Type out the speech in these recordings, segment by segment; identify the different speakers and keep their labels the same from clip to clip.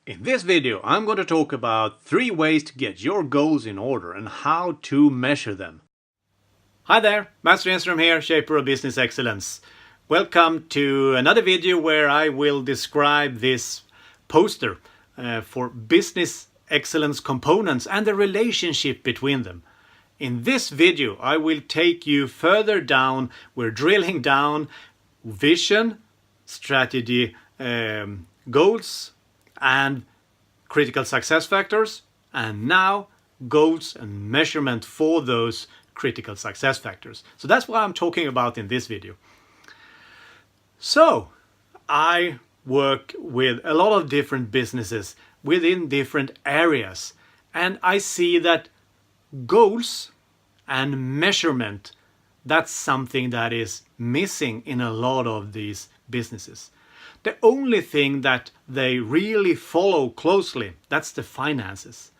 Speaker 1: In this video, I'm going to talk about 3 ways to get your goals in order and how to measure them. Hi there, Master Rehnstrom here, Shaper of Business Excellence. Welcome to another video where I will describe this poster for business excellence components and the relationship between them. In this video, I will take you further down. We're drilling down vision, strategy, goals, and critical success factors, and now goals and measurement for those critical success factors. So that's what I'm talking about in this video. So I work with a lot of different businesses within different areas, and I see that goals and measurement, that's something that is missing in a lot of these businesses. The only thing that they really follow closely, that's the finances.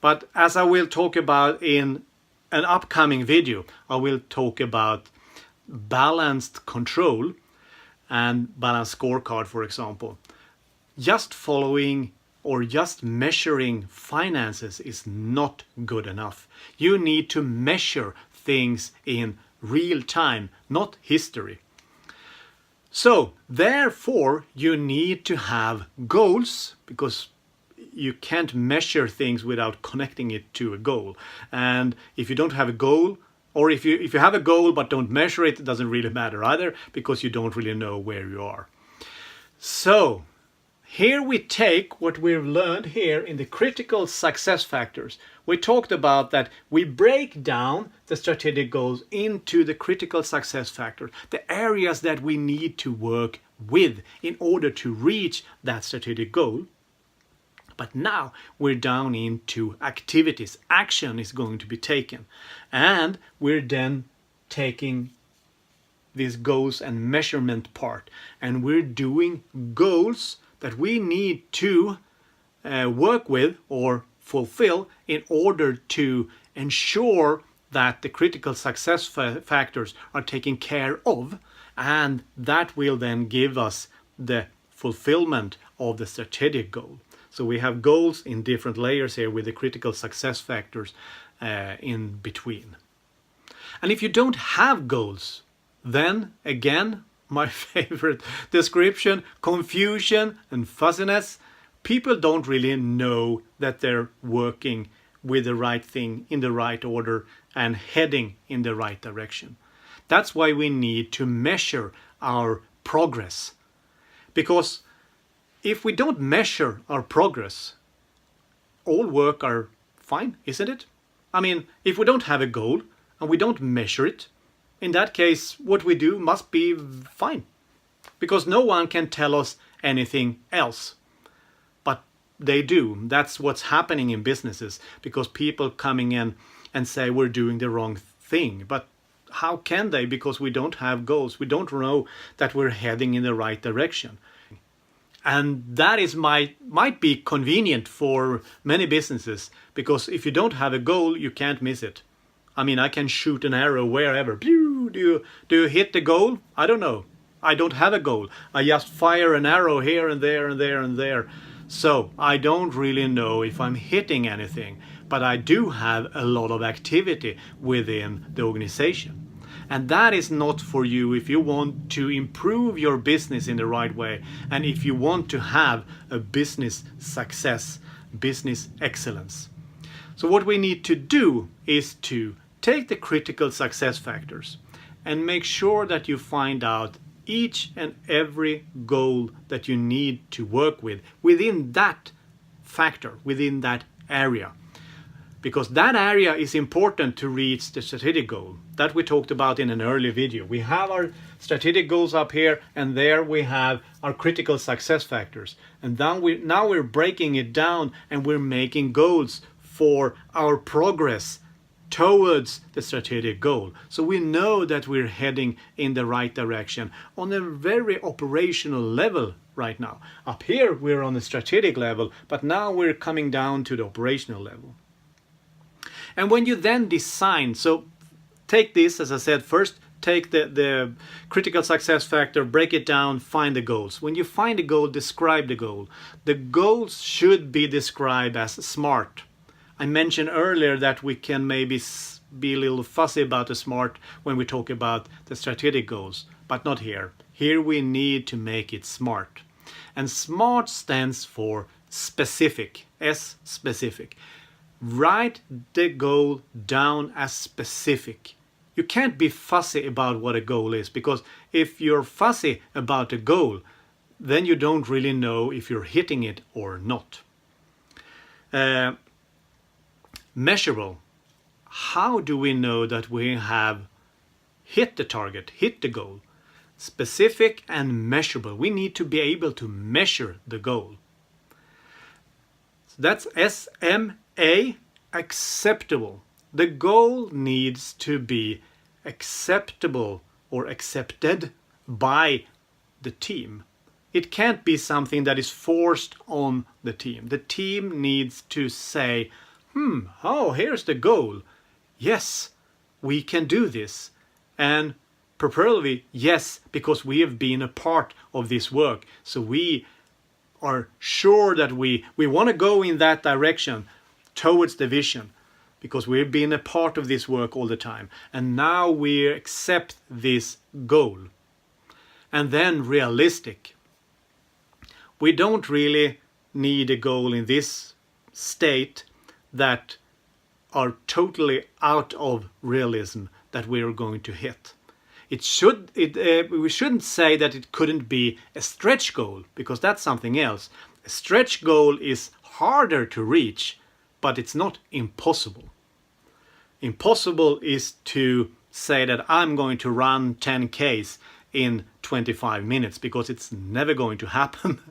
Speaker 1: But as I will talk about in an upcoming video, I will talk about balanced control and balanced scorecard, for example. Just following or just measuring finances is not good enough. You need to measure things in real time, not history. So therefore you need to have goals, because you can't measure things without connecting it to a goal. And if you don't have a goal, or if you have a goal but don't measure it, it doesn't really matter either, because you don't really know where you are. So here we take what we've learned here in the critical success factors. We talked about that we break down the strategic goals into the critical success factors, the areas that we need to work with in order to reach that strategic goal. But now we're down into activities. Action is going to be taken. And we're then taking these goals and measurement part. And we're doing goals that we need to work with or fulfill in order to ensure that the critical success factors are taken care of, and that will then give us the fulfillment of the strategic goal. So we have goals in different layers here with the critical success factors in between. And if you don't have goals, then again, my favorite description, confusion and fuzziness. People don't really know that they're working with the right thing in the right order and heading in the right direction. That's why we need to measure our progress. Because if we don't measure our progress, all work are fine, isn't it? I mean, if we don't have a goal and we don't measure it, in that case, what we do must be fine, because no one can tell us anything else. But they do. That's what's happening in businesses, because people coming in and say we're doing the wrong thing. But how can they? Because we don't have goals. We don't know that we're heading in the right direction. And that is might be convenient for many businesses, because if you don't have a goal, you can't miss it. I mean, I can shoot an arrow wherever. Do you hit the goal? I don't know. I don't have a goal. I just fire an arrow here and there and there and there. So I don't really know if I'm hitting anything, but I do have a lot of activity within the organization. And that is not for you if you want to improve your business in the right way, and if you want to have a business success, business excellence. So what we need to do is to take the critical success factors and make sure that you find out each and every goal that you need to work with within that factor, within that area. Because that area is important to reach the strategic goal that we talked about in an earlier video. We have our strategic goals up here, and there we have our critical success factors. And now we're breaking it down, and we're making goals for our progress towards the strategic goal. So we know that we're heading in the right direction on a very operational level right now. Up here we're on the strategic level, but now we're coming down to the operational level. And when you then design, so take this, as I said, first take the critical success factor, break it down, find the goals. When you find a goal, describe the goal. The goals should be described as SMART. I mentioned earlier that we can maybe be a little fussy about the SMART when we talk about the strategic goals, but not here. Here we need to make it SMART. And SMART stands for specific, S specific. Write the goal down as specific. You can't be fussy about what a goal is, because if you're fussy about a goal, then you don't really know if you're hitting it or not. Measurable. How do we know that we have hit the target, hit the goal? Specific and measurable. We need to be able to measure the goal. So that's SMA, acceptable. The goal needs to be acceptable or accepted by the team. It can't be something that is forced on the team. The team needs to say, oh, here's the goal. Yes, we can do this. And preferably, yes, because we have been a part of this work. So we are sure that we want to go in that direction towards the vision, because we've been a part of this work all the time. And now we accept this goal. And then realistic. We don't really need a goal in this state that are totally out of realism that we are going to hit. We shouldn't say that it couldn't be a stretch goal, because that's something else. A stretch goal is harder to reach, but it's not impossible. Impossible is to say that I'm going to run 10Ks in 25 minutes, because it's never going to happen.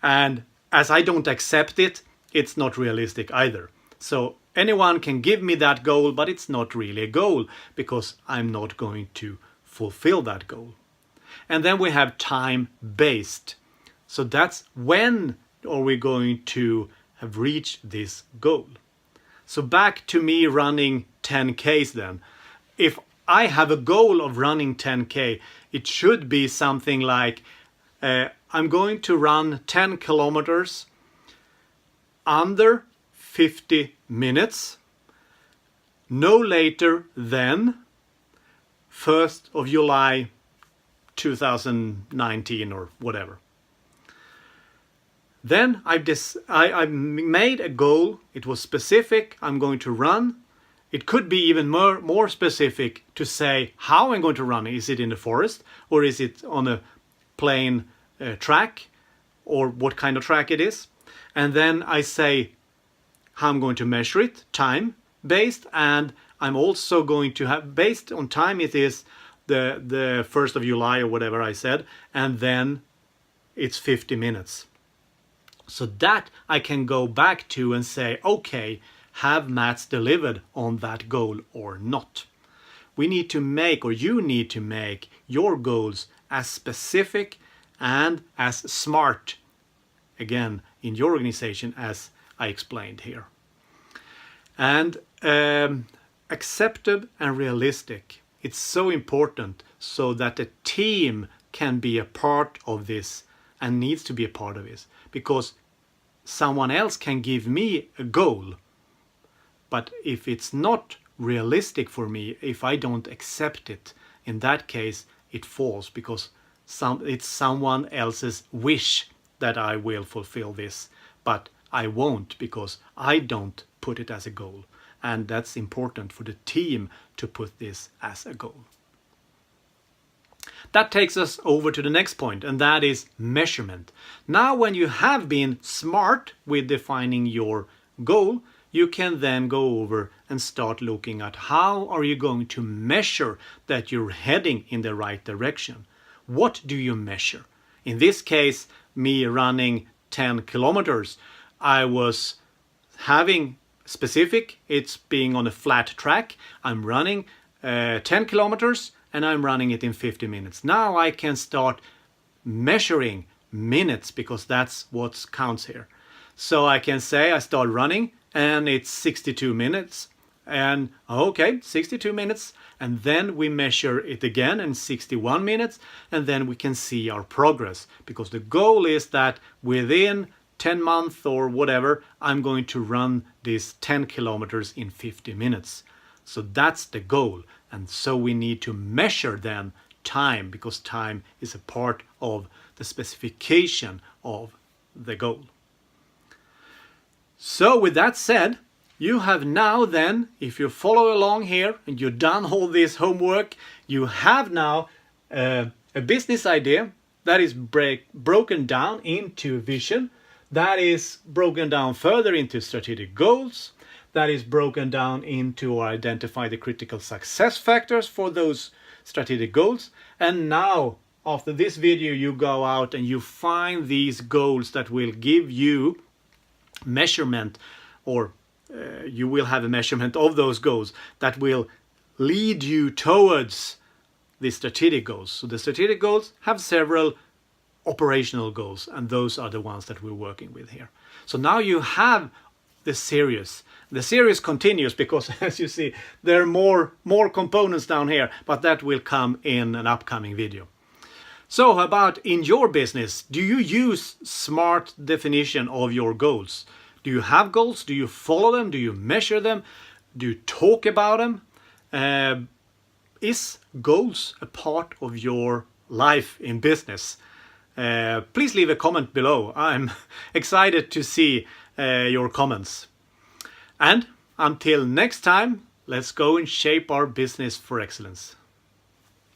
Speaker 1: And as I don't accept it, it's not realistic either. So anyone can give me that goal, but it's not really a goal, because I'm not going to fulfill that goal. And then we have time-based. So that's when are we going to have reached this goal. So back to me running 10Ks then. If I have a goal of running 10K, it should be something like I'm going to run 10 kilometers under 50 minutes, no later than 1st of July 2019 or whatever. Then I made a goal. It was specific. I'm going to run. It could be even more specific to say how I'm going to run. Is it in the forest, or is it on a plain track, or what kind of track it is? And then I say how I'm going to measure it, time based, and I'm also going to have, based on time, it is the 1st of July or whatever I said, and then it's 50 minutes. So that I can go back to and say, okay, have Mats delivered on that goal or not? We need to make, or you need to make, your goals as specific and as smart, again, in your organization as I explained here. And accepted and realistic. It's so important so that the team can be a part of this and needs to be a part of this, because someone else can give me a goal, but if it's not realistic for me, if I don't accept it, in that case it falls, because it's someone else's wish that I will fulfill this, but I won't, because I don't put it as a goal. And that's important for the team to put this as a goal. That takes us over to the next point, and that is measurement. Now, when you have been smart with defining your goal, you can then go over and start looking at how are you going to measure that you're heading in the right direction. What do you measure? In this case, me running 10 kilometers, I was having specific, it's being on a flat track. I'm running 10 kilometers and I'm running it in 50 minutes. Now I can start measuring minutes, because that's what counts here. So I can say I start running and it's 62 minutes. and okay, 62 minutes, and then we measure it again in 61 minutes, and then we can see our progress, because the goal is that within 10 months or whatever, I'm going to run this 10 kilometers in 50 minutes. So that's the goal, and so we need to measure then time, because time is a part of the specification of the goal. So with that said, you have now then, if you follow along here and you've done all this homework, you have now a business idea that is broken down into vision, that is broken down further into strategic goals, that is broken down into identify the critical success factors for those strategic goals. And now, after this video, you go out and you find these goals that will give you measurement, or you will have a measurement of those goals that will lead you towards the strategic goals. So the strategic goals have several operational goals, and those are the ones that we're working with here. So now you have the series. The series continues because, as you see, there are more components down here, but that will come in an upcoming video. So about in your business, do you use smart definition of your goals? Do you have goals? Do you follow them? Do you measure them? Do you talk about them? Is goals a part of your life in business? Please leave a comment below. I'm excited to see your comments. And until next time, let's go and shape our business for excellence.